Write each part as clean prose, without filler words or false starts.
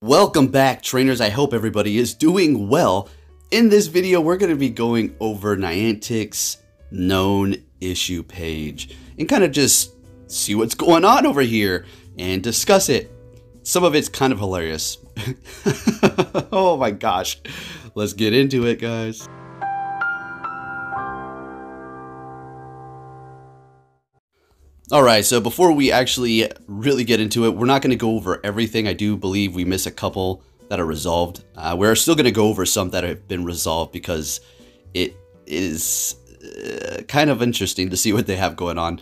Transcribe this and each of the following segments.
Welcome back, trainers. I hope everybody is doing well. In this video, we're going to be going over Niantic's known issue page and kind of just see what's going on over here and discuss it. Some of it's kind of hilarious. Oh my gosh. Let's get into it, guys. Alright, so before we actually really get into it, we're not going to go over everything. I do believe we miss a couple that are resolved. We're still going to go over some that have been resolved because it is kind of interesting to see what they have going on.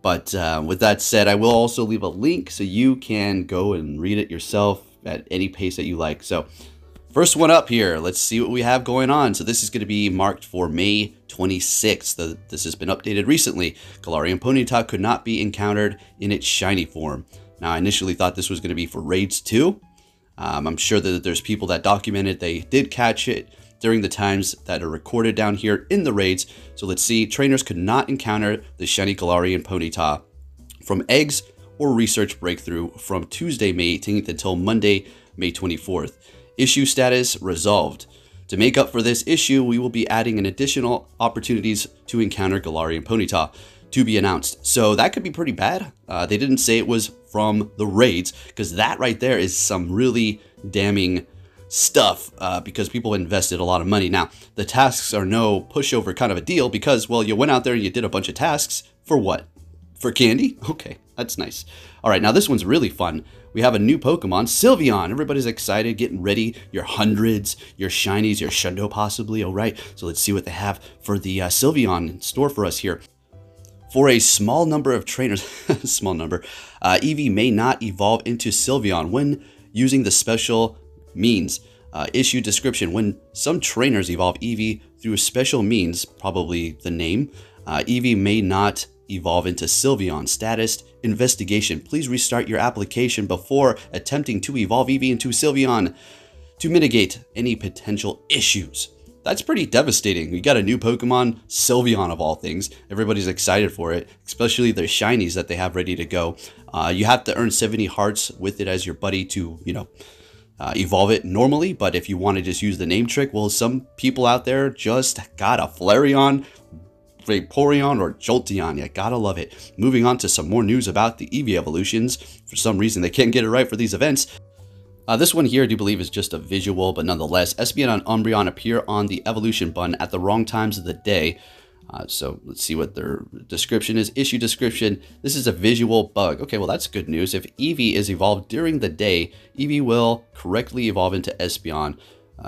But with that said, I will also leave a link so you can go and read it yourself at any pace that you like. So first one up here, let's see what we have going on. So this is going to be marked for May 26th. This has been updated recently. Galarian Ponyta could not be encountered in its shiny form. Now, I initially thought this was going to be for raids too. I'm sure that there's people that documented they did catch it during the times that are recorded down here in the raids. So let's see. Trainers could not encounter the shiny Galarian Ponyta from eggs or research breakthrough from Tuesday, May 18th until Monday, May 24th. Issue status resolved. To make up for this issue, we will be adding an additional opportunities to encounter Galarian Ponyta to be announced. So that could be pretty bad. They didn't say it was from the raids, because that right there is some really damning stuff because people invested a lot of money. Now, the tasks are no pushover kind of a deal because, well, you went out there and you did a bunch of tasks for what? For candy? Okay, that's nice. All right, now this one's really fun. We have a new Pokemon, Sylveon. Everybody's excited, getting ready. Your hundreds, your shinies, your shundo possibly. All right, so let's see what they have for the Sylveon in store for us here. For a small number of trainers, Eevee may not evolve into Sylveon when using the special means. Issue description: when some trainers evolve Eevee through special means, probably the name, Eevee may not evolve into Sylveon. Status: investigation. Please restart your application before attempting to evolve Eevee into Sylveon to mitigate any potential issues. That's pretty devastating. We got a new Pokemon, Sylveon of all things. Everybody's excited for it, especially their shinies that they have ready to go. You have to earn 70 hearts with it as your buddy to, evolve it normally. But if you want to just use the name trick, well, some people out there just got a Flareon, Vaporeon, or Jolteon. You gotta love it. Moving on to some more news about the Eevee Evolutions. For some reason, they can't get it right for these events. This one here I do believe is just a visual, but nonetheless, Espeon and Umbreon appear on the evolution button at the wrong times of the day. So let's see what their description is. Issue description: this is a visual bug. Okay, well, that's good news. If Eevee is evolved during the day, Eevee will correctly evolve into Espeon.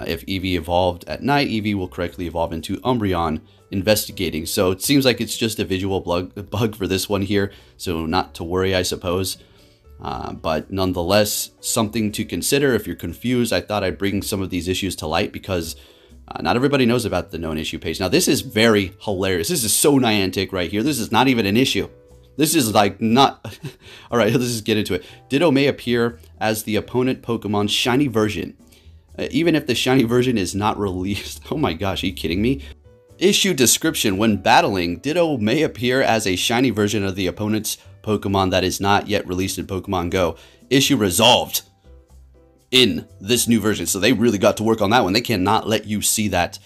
If Eevee evolved at night, Eevee will correctly evolve into Umbreon. Investigating. So it seems like it's just a visual bug for this one here, so not to worry, I suppose. But nonetheless, something to consider if you're confused. I thought I'd bring some of these issues to light because not everybody knows about the known issue page. Now, this is very hilarious. This is so Niantic right here. This is not even an issue. This is like not... All right, let's just get into it. Ditto may appear as the opponent Pokemon's shiny version, even if the shiny version is not released. Oh my gosh, are you kidding me? Issue description: when battling, Ditto may appear as a shiny version of the opponent's Pokemon that is not yet released in Pokemon Go. Issue resolved in this new version. So they really got to work on that one. They cannot let you see that.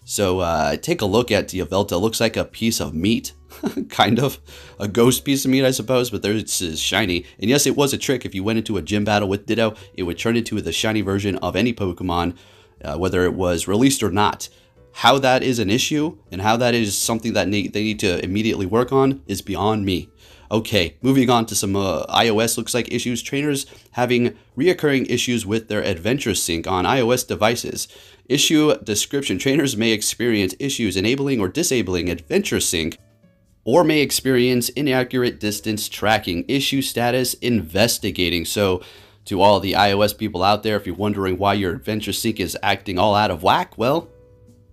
So take a look at Diavelta. Looks like a piece of meat. Kind of. A ghost piece of meat, I suppose. But there's is shiny. And yes, it was a trick. If you went into a gym battle with Ditto, it would turn into the shiny version of any Pokemon, whether it was released or not. How that is an issue and how that is something that they need to immediately work on is beyond me. Okay, moving on to some iOS looks like issues. Trainers having reoccurring issues with their Adventure Sync on iOS devices. Issue description: trainers may experience issues enabling or disabling Adventure Sync or may experience inaccurate distance tracking. Issue status: investigating. So to all the iOS people out there, if you're wondering why your Adventure Sync is acting all out of whack, well,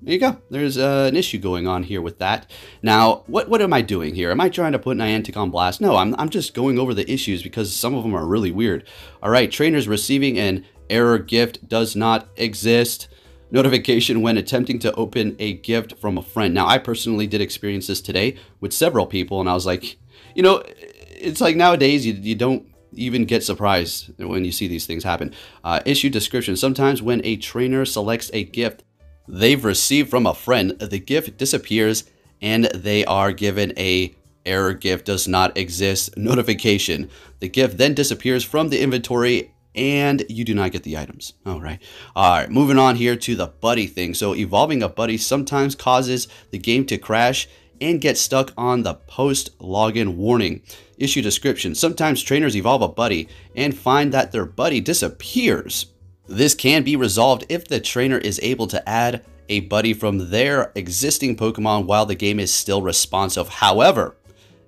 there you go. There's an issue going on here with that. Now, what am I doing here? Am I trying to put Niantic on blast? No, I'm just going over the issues because some of them are really weird. All right, trainers receiving an error gift does not exist. Notification when attempting to open a gift from a friend. Now, I personally did experience this today with several people, and I was like, it's like nowadays you don't even get surprised when you see these things happen. Issue description. Sometimes when a trainer selects a gift they've received from a friend, the gift disappears and they are given a error gift does not exist notification. The gift then disappears from the inventory and you do not get the items. All right, moving on here to the buddy thing. So evolving a buddy sometimes causes the game to crash and get stuck on the post login warning. Issue description. Sometimes trainers evolve a buddy and find that their buddy disappears. This can be resolved if the trainer is able to add a buddy from their existing Pokemon while the game is still responsive. However,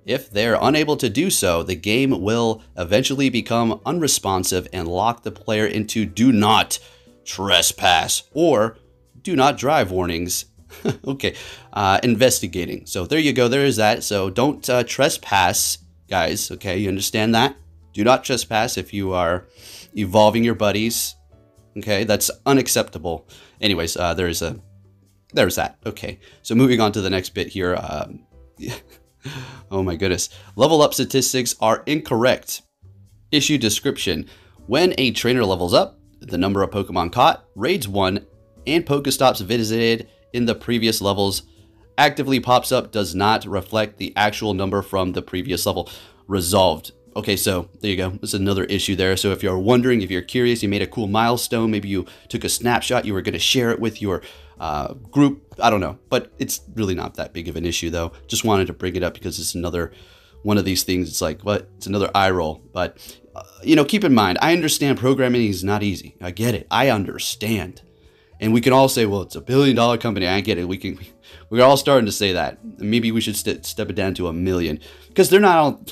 if they're unable to do so, the game will eventually become unresponsive and lock the player into do not trespass or do not drive warnings. Okay, investigating. So there you go, there is that. So don't trespass, guys, okay, you understand that? Do not trespass if you are evolving your buddies. Okay, that's unacceptable. Anyways, there's that. Okay, so moving on to the next bit here. Oh my goodness. Level up statistics are incorrect. Issue description. When a trainer levels up, the number of Pokemon caught, raids won, and Pokestops visited in the previous levels actively pops up does not reflect the actual number from the previous level. Resolved. Okay, so there you go. There's another issue there. So if you're wondering, if you're curious, you made a cool milestone, maybe you took a snapshot, you were going to share it with your group. I don't know, but it's really not that big of an issue though. Just wanted to bring it up because it's another one of these things. It's like, what? It's another eye roll. But, you know, keep in mind, I understand programming is not easy. I get it. I understand. And we can all say, well, it's $1 billion company. I get it. We're all starting to say that. Maybe we should step it down to 1 million because they're not all.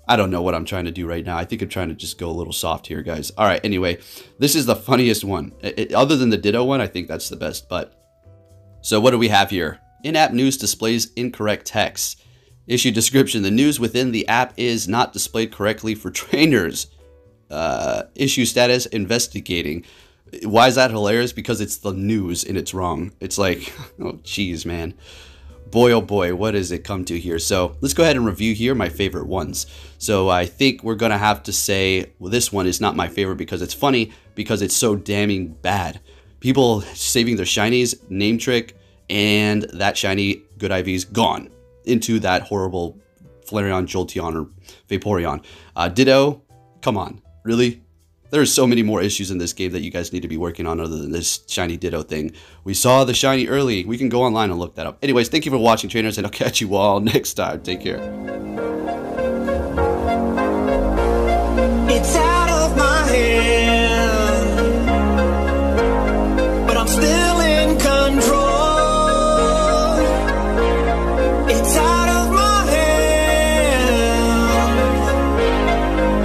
I don't know what I'm trying to do right now. I think I'm trying to just go a little soft here, guys. All right, anyway, this is the funniest one. Other than the Ditto one, I think that's the best. But so what do we have here? In-app news displays incorrect text. Issue description. The news within the app is not displayed correctly for trainers. Issue status investigating. Why is that hilarious? Because it's the news and it's wrong. It's like, oh, geez, man. Boy, oh boy, what does it come to here? So let's go ahead and review here my favorite ones. So I think we're going to have to say, well, this one is not my favorite because it's funny, because it's so damning bad. People saving their shinies, name trick, and that shiny good IV's gone into that horrible Flareon, Jolteon, or Vaporeon. Ditto, come on, really? There's so many more issues in this game that you guys need to be working on other than this shiny Ditto thing. We saw the shiny early. We can go online and look that up. Anyways, thank you for watching, trainers, and I'll catch you all next time. Take care. It's out of my hand, but I'm still in control. It's out of my hand.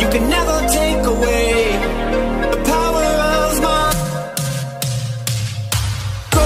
You can never take away the power of my goal.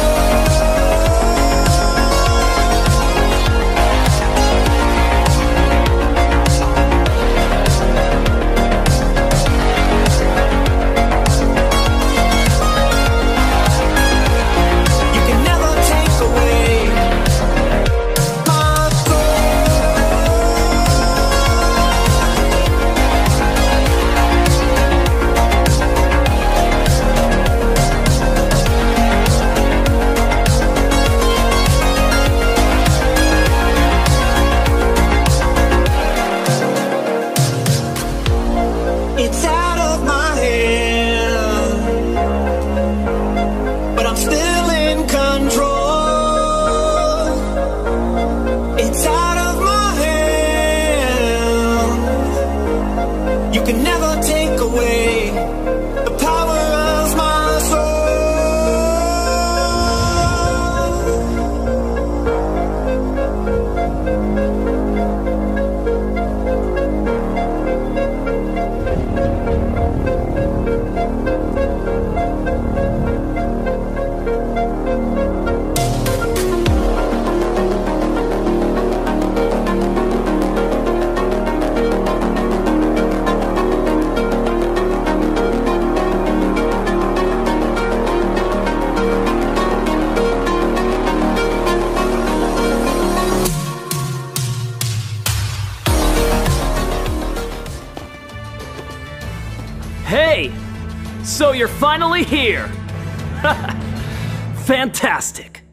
you're finally here! Fantastic!